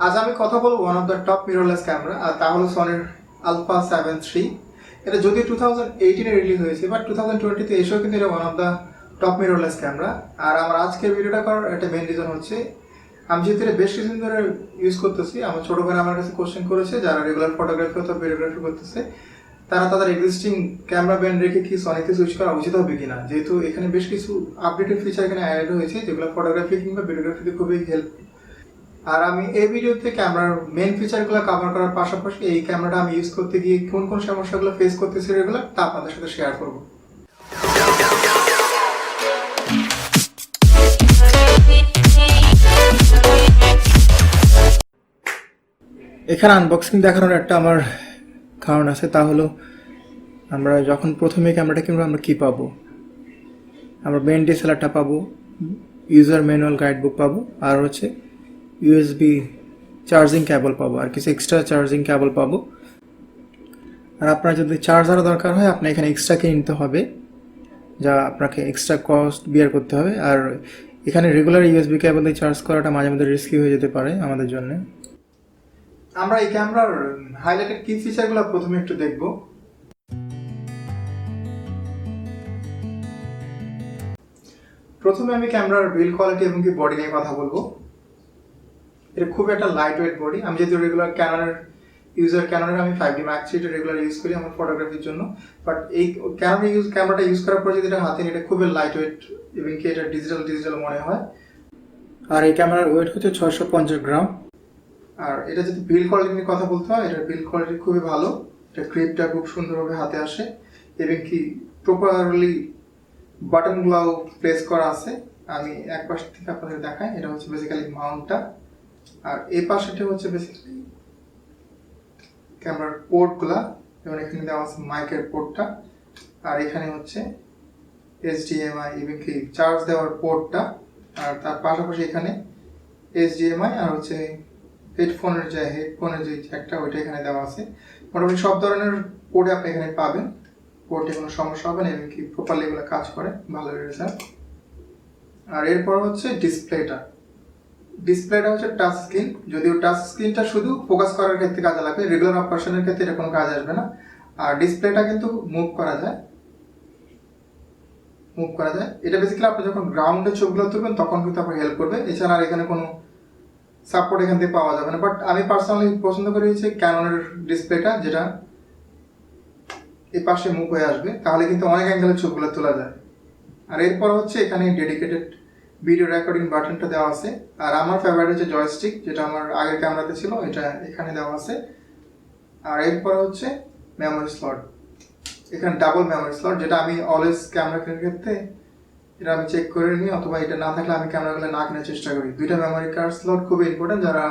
আজ আমি কথা বলবো one of the top mirrorless camera, আর তা হলো সনির আলফা 7 III। এটা যদিও 2018-এ রিলিজ হয়েছে, বাট 2020-তে এসেও কিন্তু এটা one of the top mirrorless camera. আর আমার আজকের ভিডিওটা করার একটা মেন রিজন হচ্ছে, আমি যেহেতু এটা বেশ কিছুদিন ধরে ইউজ করতেছি। আমার ছোটো ভাই আমার কাছে কোশ্চেন করেছে, যারা রেগুলার ফটোগ্রাফি অথবা ভিডিওগ্রাফি করতেছে, তারা তাদের এক্সিস্টিং ক্যামেরা ব্যান্ড রেখে কি সনিতে সুইচ করা উচিত হবে কিনা, যেহেতু এখানে বেশ কিছু আপডেটেড ফিচার এখানে অ্যাড হয়েছে যেগুলো ফটোগ্রাফি কিংবা ভিডিওগ্রাফিতে খুবই হেল্প। আর আমি এই ভিডিওতে ক্যামেরার মেন ফিচারগুলো কভার করার পাশাপাশি এই ক্যামেরাটা আমি ইউজ করতে গিয়ে কোন কোন সমস্যাগুলো ফেস করতেছি রেগুলার, তা আপনাদের সাথে শেয়ার করব। এখানে আনবক্সিং দেখানোর একটা আমার কারণ আছে, তা হলো আমরা যখন প্রথমে ক্যামেরাটা কিনবো আমরা কী পাবো? আমরা মেন ডিএসএলআরটা পাবো, ইউজার ম্যানুয়াল গাইড বুক পাবো, আর হচ্ছে ইউএসবি চার্জিং কেবল পাবো, আর কিছু এক্সট্রা চার্জিং কেবল পাবো। আর আপনার যদি চার্জারও দরকার হয় আপনি এখানে এক্সট্রা কিনে নিতে হবে, যা আপনাকে এক্সট্রা কস্ট বিয়ার করতে হবে। আর এখানে রেগুলার ইউএসবি কেবল দিয়ে চার্জ করাটা মাঝে মধ্যে রিস্কি হয়ে যেতে পারে আমাদের জন্য। আমরা এই ক্যামেরার হাইলাইটেড কি ফিচারগুলো প্রথমে একটু দেখব। প্রথমে আমি ক্যামেরার বিল্ড কোয়ালিটি এবং কি বডি নিয়ে কথা বলবো। এটা খুব একটা লাইট ওয়েট বডি। আমি যেহেতু রেগুলার ক্যাননের আমি 5D Mark III regular use করি আমার ফটোগ্রাফির জন্য, বাট এই ক্যামেরাটা ইউজ করার পর যদি এটা হাতে নিই, এটা খুবই লাইট ওয়েট এবং কি এটা ডিজিটাল মনে হয়। আর এই ক্যামেরার ওয়েট হচ্ছে 650 গ্রাম। আর এটা যদি বিল্ড কোয়ালিটি নিয়ে কথা বলতে হয়, এটার বিল্ড কোয়ালিটি খুবই ভালো। এটা গ্রিপটা খুব সুন্দরভাবে হাতে আসে এবং কি প্রপারলি বাটনগুলোও প্লেস করা আছে। আমি এক পাশ থেকে আপনাদের দেখাই। এটা হচ্ছে বেসিক্যালি মাউন্টটা, আর এই পাশেটা হচ্ছে বেসিক্যালি ক্যামেরার পোর্টগুলা, এবং এখানে দেওয়া আছে মাইকের পোর্টটা, আর এখানে হচ্ছে HDMI এবং কি চার্জ দেওয়ার পোর্টটা, আর তার পাশাপাশি এখানে HDMI আর হচ্ছে হেডফোনের যে জ্যাকটা ওইটা এখানে দেওয়া আছে। মোটামুটি সব ধরনের পোর্টে আপনি এখানে পাবেন, পোর্টে কোনো সমস্যা হবে না এবং কি প্রপারলি এগুলো কাজ করে ভালো রেজাল্ট। আর এরপর হচ্ছে ডিসপ্লেটা হচ্ছে টাচ স্ক্রিন। যদিও টাচ স্ক্রিনটা শুধু ফোকাস করার ক্ষেত্রে কাজে লাগবে, রেগুলার অপারেশনের ক্ষেত্রে এটা কোনো কাজ আসবে না। আর ডিসপ্লেটা কিন্তু মুভ করা যায়। এটা বেসিক্যালি আপনি যখন গ্রাউন্ডে চোখগুলো তুলবেন তখন কিন্তু আপনার হেল্প করবে। এছাড়া আর এখানে কোনো সাপোর্ট এখান থেকে পাওয়া যাবে না। বাট আমি পার্সোনালি পছন্দ করি হচ্ছে ক্যাননের ডিসপ্লেটা, যেটা এই পাশে মুভ হয়ে আসবে, তাহলে কিন্তু অনেক অ্যাঙ্গেলের চোখগুলো তোলা যায়। আর এরপর হচ্ছে এখানে ডেডিকেটেড ভিডিও রেকর্ডিং বাটনটা দেওয়া আছে। আর আমার ফেভারিট হচ্ছে জয়স্টিক, যেটা আমার আগের ক্যামেরাতে ছিল, এটা এখানে দেওয়া আছে। আর এরপর হচ্ছে মেমোরি স্লট, এখানে ডাবল মেমোরি স্লট, যেটা আমি অলওয়েজ ক্যামেরা কেনার ক্ষেত্রে এটা আমি চেক করে নিই, অথবা এটা না থাকলে আমি ক্যামেরাগুলো না কেনার চেষ্টা করি। দুইটা মেমোরি কার্ড স্লট খুবই ইম্পর্টেন্ট যারা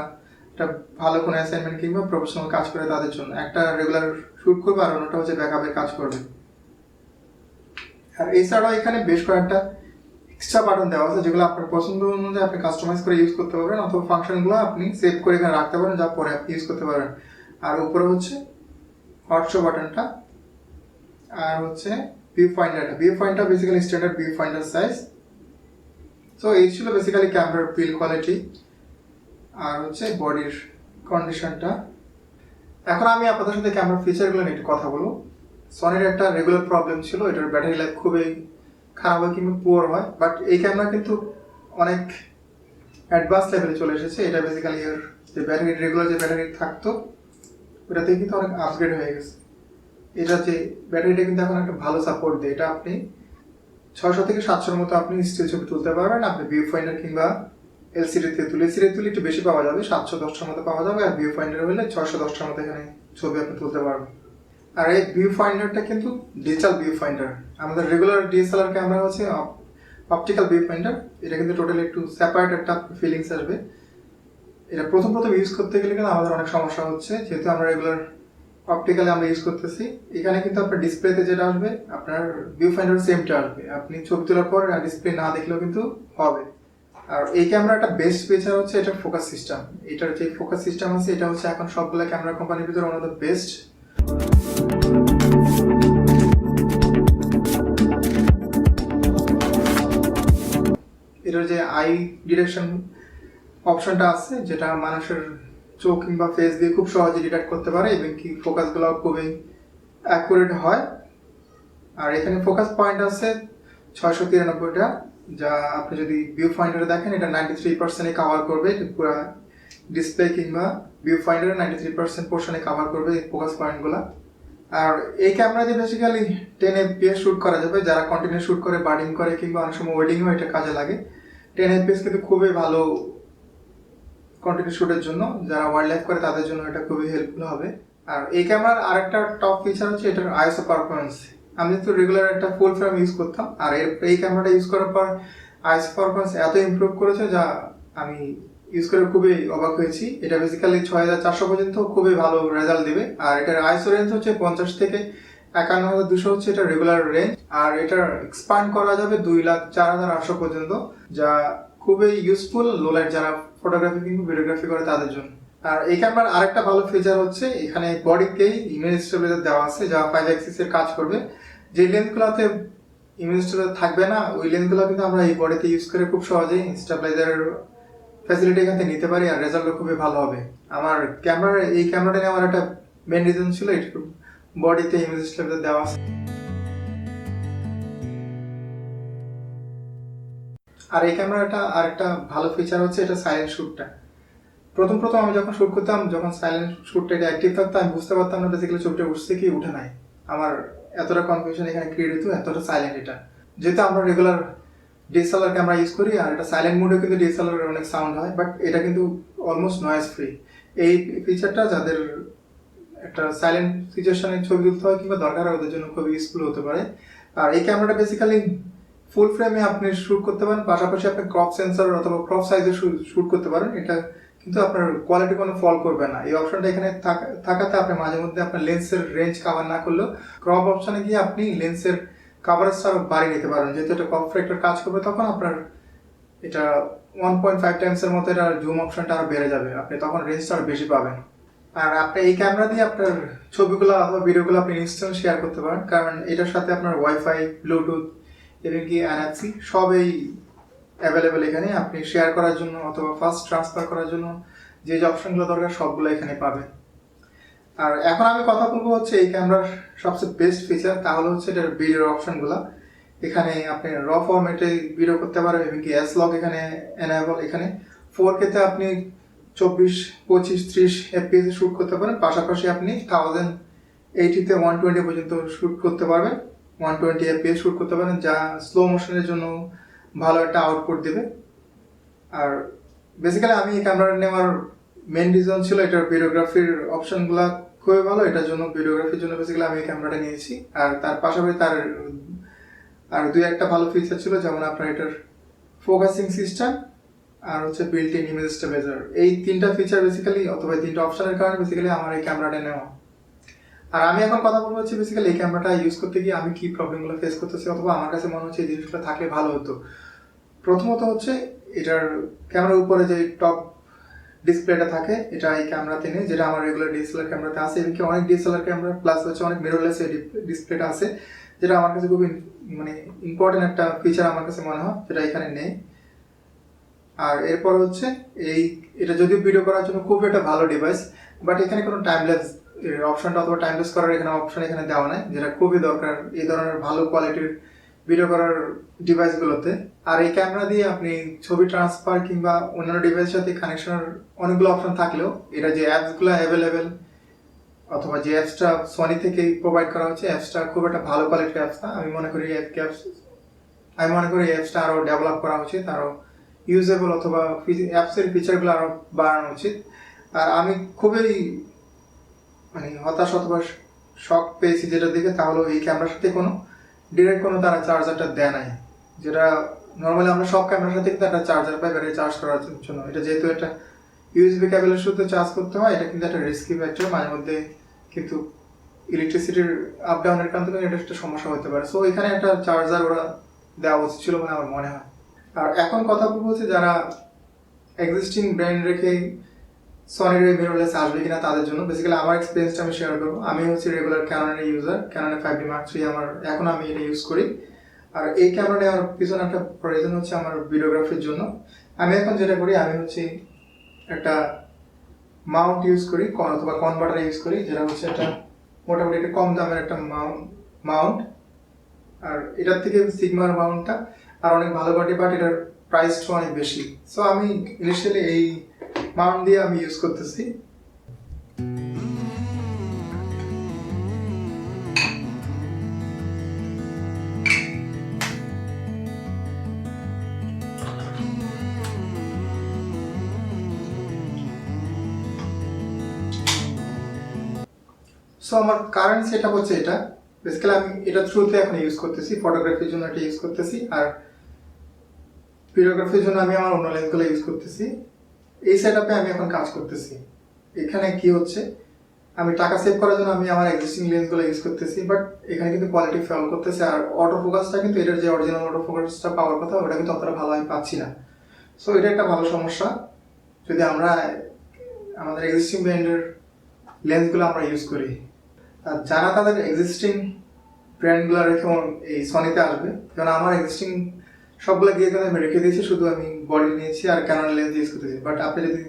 একটা ভালো কোনো অ্যাসাইনমেন্ট কিংবা প্রফেশনাল কাজ করে তাদের জন্য। একটা রেগুলার শ্যুট করবে আর অন্যটা হচ্ছে ব্যাকআপের কাজ করবে। আর এছাড়াও এখানে বেশ কয়েকটা এক্সট্রা বাটন দেওয়া আছে, যেগুলো আপনার পছন্দ অনুযায়ী আপনি কাস্টমাইজ করে ইউজ করতে পারবেন, অথবা ফাংশনগুলো আপনি সেভ করে এখানে রাখতে পারেন, যা পরে আপনি ইউজ করতে পারবেন। আর উপরে হচ্ছে হট শো বাটনটা, আর হচ্ছে view finder basically standard view finder size. So এই ছিল বেসিক্যালি ক্যামেরার বিল্ড কোয়ালিটি আর হচ্ছে বডির কন্ডিশনটা। এখন আমি আপনাদের সাথে ক্যামেরার ফিচারগুলো নিয়ে একটু কথা বলবো। সনির একটা রেগুলার প্রবলেম ছিল, এটার ব্যাটারি লাইফ খুবই খারাপ হয় কিংবা পুয়ার হয়, বাট এই ক্যামেরা কিন্তু অনেক অ্যাডভান্স লেভেলে চলে এসেছে। এটা বেসিক্যালি এর যে ব্যাটারি রেগুলার যে ব্যাটারি থাকতো ওটা থেকে কিন্তু অনেক আপগ্রেড হয়ে গেছে। এটা যে ব্যাটারিটা কিন্তু এখন একটা ভালো সাপোর্ট দেয়। এটা আপনি 600 থেকে 700-র মতো আপনি স্টিল ছবি তুলতে পারবেন। আপনি ভিউ ফাইন্ডার কিংবা এলসিডিতে তুলে একটু বেশি পাওয়া যাবে, 710টার মতো পাওয়া যাবে। আর ভিউ ফাইন্ডার হলে 610টার মতো এখানে ছবি আপনি তুলতে পারবেন। আর এই ভিউ ফাইন্ডারটা কিন্তু ডিজিটাল ভিউ ফাইন্ডার। আমাদের রেগুলার ডিএসএলআর ক্যামেরা হচ্ছে অপটিক্যাল ভিউ ফাইন্ডার। এটা কিন্তু টোটালি একটু সেপারেট একটা ফিলিংস আসবে। এটা প্রথম ইউজ করতে গেলে কিন্তু আমাদের অনেক সমস্যা হচ্ছে, যেহেতু আমরা রেগুলার অপটিক্যালি আমরা ইউজ করতেছি। এখানে কিন্তু আপনার ডিসপ্লেতে যেটা আসবে আপনার ভিউ ফাইন্ডার সেমটা আসবে। আপনি ছবি তোলার পর ডিসপ্লে না দেখলেও কিন্তু হবে। আর এই ক্যামেরাটা বেস্ট ফিচার হচ্ছে এটার ফোকাস সিস্টেম। এটার যে ফোকাস সিস্টেম আছে এটা হচ্ছে এখন সবগুলো ক্যামেরা কোম্পানির ভিতরে ওয়ান অফ দ্য বেস্ট। এটার যে আই ডিরেকশন অপশনটা আছে, যেটা মানুষের চোখ কিংবা ফেস দিয়ে খুব সহজে ডিটেক্ট করতে পারে এবং কি ফোকাসগুলো খুবই অ্যাকুরেট হয়। আর এখানে ফোকাস পয়েন্ট আছে 693টা, যা আপনি যদি ভিউ ফাইন্ডারে দেখেন এটা 93% কাভার করবে, পুরো ডিসপ্লে কিংবা ভিউ ফাইন্ডারে 93% পোর্শনে কাভার করবে এই ফোকাস পয়েন্টগুলো। আর এই ক্যামেরা দিয়ে বেসিক্যালি 10 fps শ্যুট করা যাবে, যারা কন্টিনিউ শ্যুট করে, বার্ডিং করে কিংবা অনেক সময় ওয়েডিংও এটা কাজে লাগে। 10 fps কিন্তু খুবই ভালো কন্টিনিউ শ্যুটের জন্য, যারা ওয়াইল্ড লাইফ করে তাদের জন্য এটা খুবই হেল্পফুল হবে। আর এই ক্যামেরার আরেকটা টপ ফিচার হচ্ছে এটার আইএসও পারফরমেন্স। আমি তো রেগুলার একটা ফুল ফ্রেম ইউজ করতাম, আর এই ক্যামেরাটা ইউজ করার পর আইএসও পারফরমেন্স এত ইমপ্রুভ করেছে যা আমি ইউজ করে খুবই অবাক হয়েছি। এটা বেসিক্যালি 6400 পর্যন্ত খুবই ভালো রেজাল্ট দেবে। আর এটার আইএসও রেঞ্জ হচ্ছে 50 থেকে 51200 হচ্ছে এটা রেগুলার রেঞ্জ। আর এটার এক্সপান্ড করা যাবে 2,04,800 পর্যন্ত, যা খুবই ইউজফুল লো লাইট যারা ফটোগ্রাফি কিংবা ভিডিওগ্রাফি করে তাদের জন্য। আর এই ক্যামেরার আরেকটা ভালো ফিচার হচ্ছে এখানে বডিতেই ইমেজ স্টেবিলাইজার দেওয়া আছে, যা 5 অ্যাক্সিস এর কাজ করবে। যে লেন্সগুলোতে ইমেজ স্টেবিলাইজার থাকবে না, ওই লেন্সগুলো কিন্তু আমরা এই বডিতে ইউজ করে খুব সহজেই স্টেবিলাইজারের ফ্যাসিলিটি এখান থেকে নিতে পারি, আর রেজাল্টও খুবই ভালো হবে। আমার এই ক্যামেরাটা নিয়ে আমার একটা মেন রিজন ছিল এটা বডিতে ইমেজ স্টেবিলাইজার দেওয়া আছে। আর এই ক্যামেরাটা আরেকটা ভালো ফিচার হচ্ছে এটা সাইলেন্ট শ্যুটটা। প্রথম আমি যখন শ্যুট করতাম, যখন সাইলেন্ট শ্যুটটা এটা অ্যাক্টিভ থাকতো, আমি বুঝতে পারতাম না বেসিক্যালি ছবিটা উঠছে কি উঠে নাই। আমার এতটা কনফিউশন এখানে ক্রিয়েট হতো, এতটা সাইলেন্ট এটা। যেহেতু আমরা রেগুলার ডিএসএলআর ক্যামেরা ইউজ করি, আর এটা সাইলেন্ট মোডেও কিন্তু ডিএসএলআর অনেক সাউন্ড হয়, বাট এটা কিন্তু অলমোস্ট নয়েজ ফ্রি। এই ফিচারটা যাদের একটা সাইলেন্ট সিচুয়েশনে ছবি তুলতে হয় কিংবা দরকার হয় ওদের জন্য খুব ইউজফুল হতে পারে। আর এই ক্যামেরাটা বেসিক্যালি ফুল ফ্রেমে আপনি শ্যুট করতে পারেন, পাশাপাশি আপনি ক্রপ সেন্সর অথবা ক্রপ সাইজে শ্যুট করতে পারেন। এটা কিন্তু আপনার কোয়ালিটি কোনো ফল করবে না। এই অপশনটা এখানে থাকাতে আপনি মাঝে মধ্যে আপনার লেন্সের রেঞ্জ কাভার না করলেও ক্রপ অপশনে গিয়ে আপনি লেন্সের কাভারেজটা আরও বাড়িয়ে নিতে পারেন। যেহেতু এটা ক্রপ ফ্যাক্টর কাজ করবে, তখন আপনার এটা 1.5 টাইমসের মতো এটা জুম অপশনটা আরও বেড়ে যাবে, আপনি তখন রেঞ্জটা আরও বেশি পাবেন। আর আপনি এই ক্যামেরা দিয়ে আপনার ছবিগুলো অথবা ভিডিওগুলো আপনি ইনস্ট্যান্ট শেয়ার করতে পারেন, কারণ এটার সাথে আপনার ওয়াইফাই, ব্লুটুথ এবং কি NFC সবই অ্যাভেলেবেল এখানে। আপনি শেয়ার করার জন্য অথবা ফাস্ট ট্রান্সফার করার জন্য যে অপশনগুলো দরকার সবগুলো এখানে পাবেন। আর এখন আমি কথা বলবো হচ্ছে এই ক্যামেরার সবচেয়ে বেস্ট ফিচার, তাহলে হচ্ছে এটার ভিডিওর অপশনগুলো। এখানে আপনি র ফরম্যাটে ভিডিও করতে পারেন এবং কি S-Log এখানে এনেবল। এখানে 4K তে আপনি 24, 25, 30 FPS এ শ্যুট করতে পারেন, পাশাপাশি আপনি 1080 তে 120 পর্যন্ত শ্যুট করতে পারবেন, 120 FPS শ্যুট করতে পারেন, যা স্লো মোশনের জন্য ভালো একটা আউটপুট দেবে। আর বেসিক্যালি আমি এই ক্যামেরাটা নেওয়ার মেন রিজন ছিল এটার ভিডিওগ্রাফির অপশনগুলো খুবই ভালো। এটার জন্য ভিডিওগ্রাফির জন্য বেসিক্যালি আমি এই ক্যামেরাটা নিয়েছি। আর তার পাশাপাশি তার আর দুই একটা ভালো ফিচার ছিল, যেমন আপনার এটার ফোকাসিং সিস্টেম আর হচ্ছে বিল্ট ইন ইমেজ স্টেবিলাইজার। এই তিনটা ফিচার বেসিক্যালি অথবা তিনটা অপশনের কারণে বেসিক্যালি আমার এই ক্যামেরাটা নেওয়া। আর আমি এখন কথা বলবো হচ্ছে বেসিক্যালি এই ক্যামেরাটা ইউজ করতে গিয়ে আমি কি প্রবলেমগুলো ফেস করতেছি অথবা আমার কাছে মনে হচ্ছে এই জিনিসগুলো থাকলে ভালো হতো। প্রথমত হচ্ছে এটার ক্যামেরার উপরে যে টপ ডিসপ্লেটা থাকে এটা এই ক্যামেরাতে নেই, যেটা আমার রেগুলার ডিএসএলআর ক্যামেরাতে আছে। এবং কি অনেক ডিএসএলআর ক্যামেরা প্লাস হচ্ছে অনেক মিররলেস ডিসপ্লেটা আছে, যেটা আমার কাছে খুবই মানে ইম্পর্টেন্ট একটা ফিচার আমার কাছে মনে হয়, যেটা এখানে নেই। আর এরপর হচ্ছে এটা যদিও ভিডিও করার জন্য খুব একটা ভালো ডিভাইস, বাট এখানে কোনো টাইমলেস অপশনটা অথবা টাইমলেস করার অপশন এখানে দেওয়া নাই, যেটা খুবই দরকার এই ধরনের ভালো কোয়ালিটির ভিডিও করার ডিভাইসগুলোতে। আর এই ক্যামেরা দিয়ে আপনি ছবি ট্রান্সফার কিংবা অন্যান্য ডিভাইসের সাথে কানেকশনের অনেকগুলো অপশন থাকলেও এটা যে অ্যাপসগুলো অ্যাভেলেবেল অথবা যে অ্যাপসটা সনি থেকেই প্রোভাইড করা হচ্ছে, অ্যাপসটা খুব একটা ভালো কোয়ালিটির অ্যাপস না। আমি মনে করি এই অ্যাপসটা আরও ডেভেলপ করা উচিত, আরও ইউজেবল অথবা অ্যাপসের ফিচারগুলো আরও বাড়ানো উচিত। আর আমি খুবই মানে হতাশ অথবা শক পেয়েছি যেটা দিকে, তাহলে এই ক্যামেরার সাথে ডিরেক্ট কোনো তারা চার্জারটা দেয় নাই, যেটা নর্মালি আমরা সব ক্যামেরার সাথে কিন্তু একটা চার্জার পাই ব্যাটারি চার্জ করার জন্য। এটা যেহেতু একটা USB কেবলের সাথে চার্জ করতে হয়, এটা কিন্তু একটা রিস্কি ফ্যাক্টর। মাঝে মধ্যে কিন্তু ইলেকট্রিসিটির আপ ডাউনের কারণে এটা একটা সমস্যা হতে পারে। সো এখানে একটা চার্জার ওরা দেওয়া উচিত ছিল বলে আমার মনে হয়। আর এখন কথা বলবো হচ্ছে যারা এক্সিস্টিং ব্র্যান্ড রেখে সনির মিররলেস আসবে কিনা তাদের জন্য। বেসিক্যালি আমার এক্সপিরিয়েন্সটা আমি শেয়ার করবো। আমি হচ্ছে রেগুলার ক্যাননের ইউজার, ক্যাননের 5D Mark III এখন আমি এটা ইউজ করি। আর এই ক্যামেরা নেওয়ার পিছনে একটা প্রয়োজন হচ্ছে আমার ভিডিওগ্রাফির জন্য। আমি এখন যেটা করি, আমি হচ্ছে একটা মাউন্ট ইউজ করি অথবা কনভার্টার ইউজ করি, যেটা হচ্ছে একটা মোটামুটি একটা কম দামের একটা মাউন্ট। আর এটার থেকে সিগমার মাউন্টটা আর অনেক ভালো কোয়ালিটি, বাট এটার প্রাইসটা অনেক বেশি। সো আমি ইনিশিয়ালি এই মাউন্ট দিয়ে আমি ইউজ করতেছি। সো আমার কারেন্ট সেটআপ হচ্ছে এটা। বেসিক্যালি আমি এটা থ্রুতে এখন ইউজ করতেছি, ফটোগ্রাফির জন্য এটা ইউজ করতেছি, আর ভিডিওগ্রাফির জন্য আমি আমার অন্য লেন্সগুলো ইউজ করতেছি। এই সেটআপে আমি এখন কাজ করতেছি। এখানে কি হচ্ছে, আমি টাকা সেভ করার জন্য আমি আমার এক্সিস্টিং লেন্সগুলো ইউজ করতেছি, বাট এখানে কিন্তু কোয়ালিটি ফেল করতেছে। আর অটো ফোকাসটা কিন্তু এটার যে অরিজিনাল অটো ফোকাসটা পাওয়ার কথা ওটা কিন্তু অতটা ভালো আমি পাচ্ছি না। সো এটা একটা ভালো সমস্যা। যদি আমরা আমাদের এক্সিস্টিং ব্র্যান্ডের লেন্সগুলো আমরা ইউজ করি, আর যারা তাদের এক্সিস্টিং ব্র্যান্ডগুলো রেখে এই সনিতে আসবে, কারণ আমার এক্সিস্টিং সবগুলো গিয়ে আমি রেখে দিয়েছি, শুধু আমি বডি নিয়েছি আর ক্যানোন লেন্স ইউজ করতেছি। বাট আপনি যদি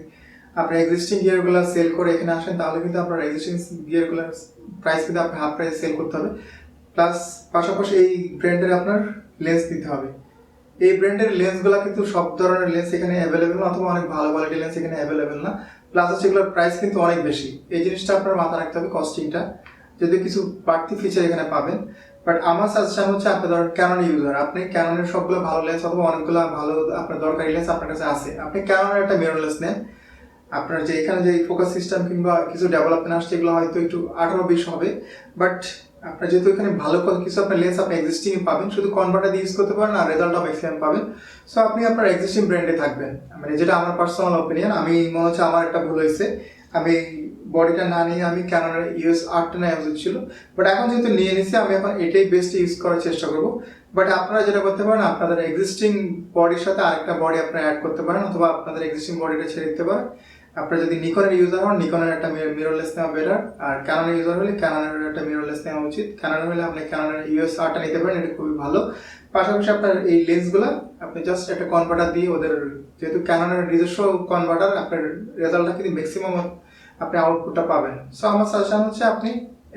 আপনার এক্সিস্টিং গিয়ারগুলো সেল করে এখানে আসেন, তাহলে কিন্তু আপনার এক্সিস্টিং গিয়ারগুলোর প্রাইস কিন্তু আপনি হাফ প্রাইস সেল করতে হবে, প্লাস পাশাপাশি এই ব্র্যান্ডের আপনার লেন্স দিতে হবে। এই ব্র্যান্ডের লেন্সগুলো কিন্তু সব ধরনের লেন্স এখানে অ্যাভেলেবেল না, অথবা অনেক ভালো কোয়ালিটির লেন্স এখানে অ্যাভেলেবেল না, প্লাস হচ্ছে এগুলোর প্রাইস কিন্তু অনেক বেশি। এই জিনিসটা আপনার মাথায় রাখতে হবে, কস্টিংটা, যদি কিছু বাড়তি ফিচার এখানে পাবেন। বাট আমার সাজেশন হচ্ছে, আপনি ধরেন ক্যানন ইউজার, আপনি ক্যাননের সবগুলো ভালো লেন্স অথবা অনেকগুলো ভালো আপনার দরকারি লেন্স আপনার কাছে আছে, আপনি ক্যাননের একটা মিররলেস নেন। আপনার যে এখানে যে ফোকাস সিস্টেম কিংবা কিছু ডেভেলপমেন্ট আসছে এগুলো হয়তো একটু 18-20 হবে, বাট আপনার যেহেতু এখানে ভালো কিছু আপনার লেন্স আপনি এক্সিস্টিং পাবেন, শুধু কনভার্টার দিয়ে ইউজ করতে পারেন আর রেজাল্টটা ম্যাক্সিমাম পাবেন। সো আপনি আপনার এক্সিস্টিং ব্র্যান্ডে থাকবেন, মানে যেটা আমার পার্সোনাল অপিনিয়ন। আমি মনে হচ্ছে আমার একটা ভুল হয়েছে, আমি বডিটা না নিয়ে আমি ক্যানোনের US8 নেওয়া উচিত ছিল, বাট এখন যেহেতু নিয়ে নিছি আমি এখন এটাই বেস্ট ইউজ করার চেষ্টা করবো। বাট আপনারা যেটা করতে পারেন, আপনাদের এক্সিস্টিং বডির সাথে আরেকটা বডি আপনারা অ্যাড করতে পারেন, অথবা আপনাদের এক্সিস্টিং বডিটা ছেড়ে দিতে পারেন। আপনারা যদি নিকনের ইউজার হন, নিকনের একটা মিররলেস নেওয়া বেটার, আর ক্যাননের ইউজার হলে ক্যাননের একটা মিররলেস নেওয়া উচিত। ক্যানন হলে আপনি ক্যাননের US8টা নিতে পারেন, এটা খুবই ভালো। পাশাপাশি আপনার এই লেন্সগুলো আপনি জাস্ট একটা কনভার্টার দিয়ে ওদের, যেহেতু ক্যাননের নিজস্ব কনভার্টার, আপনার রেজাল্টটা কিন্তু ম্যাক্সিমাম আপনি আউটপুটটা পাবেন। সো আমার সাজেশন হচ্ছে আপনি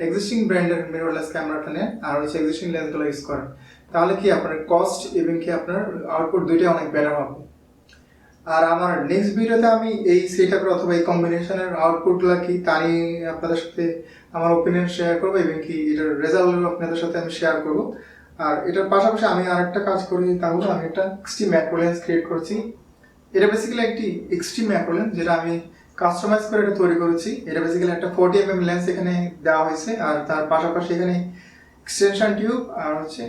এক্সিস্টিং ব্র্যান্ডের মিররলেস ক্যামেরাটা নেন আর হচ্ছে এক্সিস্টিং লেন্সগুলো ইউজ করেন, তাহলে কি আপনার কস্ট এবং কি আপনার আউটপুট দুইটাই অনেক বেটার হবে। আর আমার নেক্সট ভিডিওতে আমি এই সেটআপের অথবা এই কম্বিনেশনের আউটপুটগুলো কি তা নিয়ে আপনাদের সাথে আমার ওপিনিয়ন শেয়ার করবো, এবং কি এটার রেজাল্ট আপনাদের সাথে আমি শেয়ার করব। আর এটার পাশাপাশি আমি আরেকটা কাজ করি, তাহলে আমি একটা এক্সট্রিম ম্যাক্রো লেন্স ক্রিয়েট করেছি। এটা বেসিক্যালি একটি এক্সট্রিম ম্যাক্রো লেন্স, যেটা আমি কাস্টমাইজ করে এটা তৈরি করেছি। এটা বেসিক্যালি একটা 40mm লেন্স এখানে দেওয়া হয়েছে, আর তার পাশাপাশি এখানে এক্সটেনশন টিউব আর হচ্ছে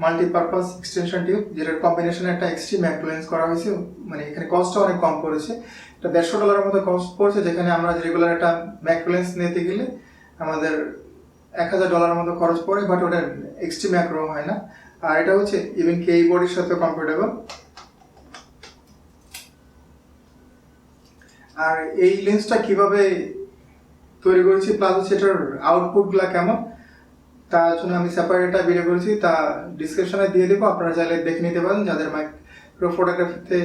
মাল্টিপারপাস এক্সটেনশন টিউব, যেটার কম্বিনেশনে একটা এক্সট্রিম ম্যাক্রো লেন্স করা হয়েছে। মানে এখানে কস্টটা অনেক কম পড়েছে, এটা $150 মতো কস্ট পড়ছে, যেখানে আমরা রেগুলার একটা ম্যাক্রো লেন্স নিতে গেলে আমাদের $1000 মতো খরচ পড়ে, বাট ওটা এক্সট্রিম ম্যাক্রো হয় না। আর এটা হচ্ছে ইভেন কি এই বডির সাথে কমফোর্টেবল। আর এই লেন্সটা কিভাবে তৈরি করেছি, প্লাস হচ্ছে এটার আউটপুটগুলো কেমন, তার জন্য আমি সেপারেট একটা ভিডিও করেছি, তা ডিসক্রিপশনে দিয়ে দেবো, আপনারা চাইলে দেখে নিতে পারেন। যাদের মাইক্রো ফটোগ্রাফিতে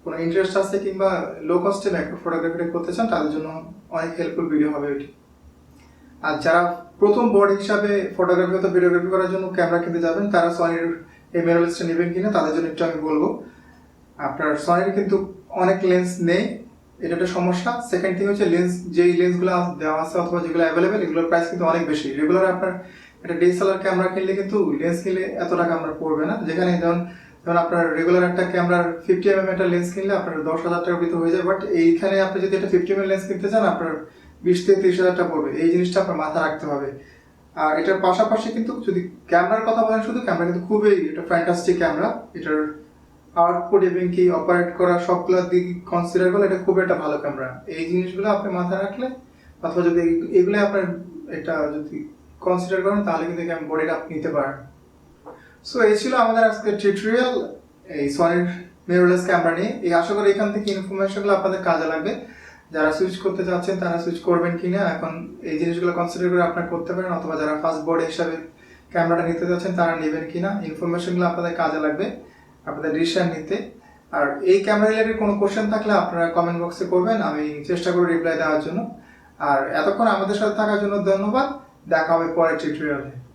কোনো ইন্টারেস্ট আছে কিংবা লো কস্টে মাইক্রো ফটোগ্রাফিটা করতে চান, তাদের জন্য অনেক হেল্পফুল ভিডিও হবে এটি। আর যারা প্রথম বডি হিসাবে ফটোগ্রাফি অথবা ভিডিওগ্রাফি করার জন্য ক্যামেরা কিনতে যাবেন, তারা সনির এই মিররলেসটা নেবেন কিনা তাদের জন্য একটু আমি বলবো। আপনার সনির কিন্তু অনেক লেন্স নেই, এটা একটা সমস্যা। সেকেন্ড থিং হচ্ছে লেন্স, যেই লেন্সগুলো দেওয়া আছে অথবা যেগুলো অ্যাভেলেবেল, এগুলোর প্রাইস কিন্তু অনেক বেশি। রেগুলার আপনার একটা DSLR ক্যামেরা কিনলে কিন্তু লেন্স কিনলে এত টাকা আপনার পড়বে না, যেখানে যেমন আপনার রেগুলার একটা ক্যামেরার 50mm একটা লেন্স কিনলে আপনার 10,000 টাকার ভিতরে হয়ে যায়, বাট এইখানে আপনি যদি একটা 50mm লেন্স কিনতে চান আপনার 20 থেকে 30,000 টাকা পড়বে। এই জিনিসটা আপনার মাথা রাখতে হবে। আর এটার পাশাপাশি কিন্তু যদি ক্যামেরার কথা বলেন, শুধু ক্যামেরা কিন্তু খুবই একটা ফ্যান্টাস্টিক ক্যামেরা। এটার আউটপুট এবং কি অপারেট করা সবগুলোর দিক কনসিডার করলে এটা খুব একটা ভালো ক্যামেরা। এই জিনিসগুলো আপনি মাথায় রাখলে অথবা যদি এগুলো আপনার এটা যদি কনসিডার করেন, তাহলে কিন্তু বডিটা আপনি নিতে পারেন। সো এই ছিল আমাদের আজকের টিউটোরিয়াল এই সনির মিররলেস ক্যামেরা নিয়ে। এই আশা করি এখান থেকে ইনফরমেশনগুলো আপনাদের কাজে লাগবে। যারা সুইচ করতে চাচ্ছেন তারা সুইচ করবেন কিনা এখন এই জিনিসগুলো কনসিডার করে আপনারা করতে পারেন, অথবা যারা ফার্স্ট বডি হিসাবে ক্যামেরাটা নিতে যাচ্ছেন তারা নেবেন কিনা, ইনফরমেশনগুলো আপনাদের কাজে লাগবে আপনাদের ডিসিশন নিতে। আর এই ক্যামেরা রিলেটেড কোনো কোশ্চেন থাকলে আপনারা কমেন্ট বক্সে করবেন, আমি চেষ্টা করব রিপ্লাই দেওয়ার জন্য। আর এতক্ষণ আমাদের সাথে থাকার জন্য ধন্যবাদ। দেখা হবে পরের টিউটোরিয়ালে।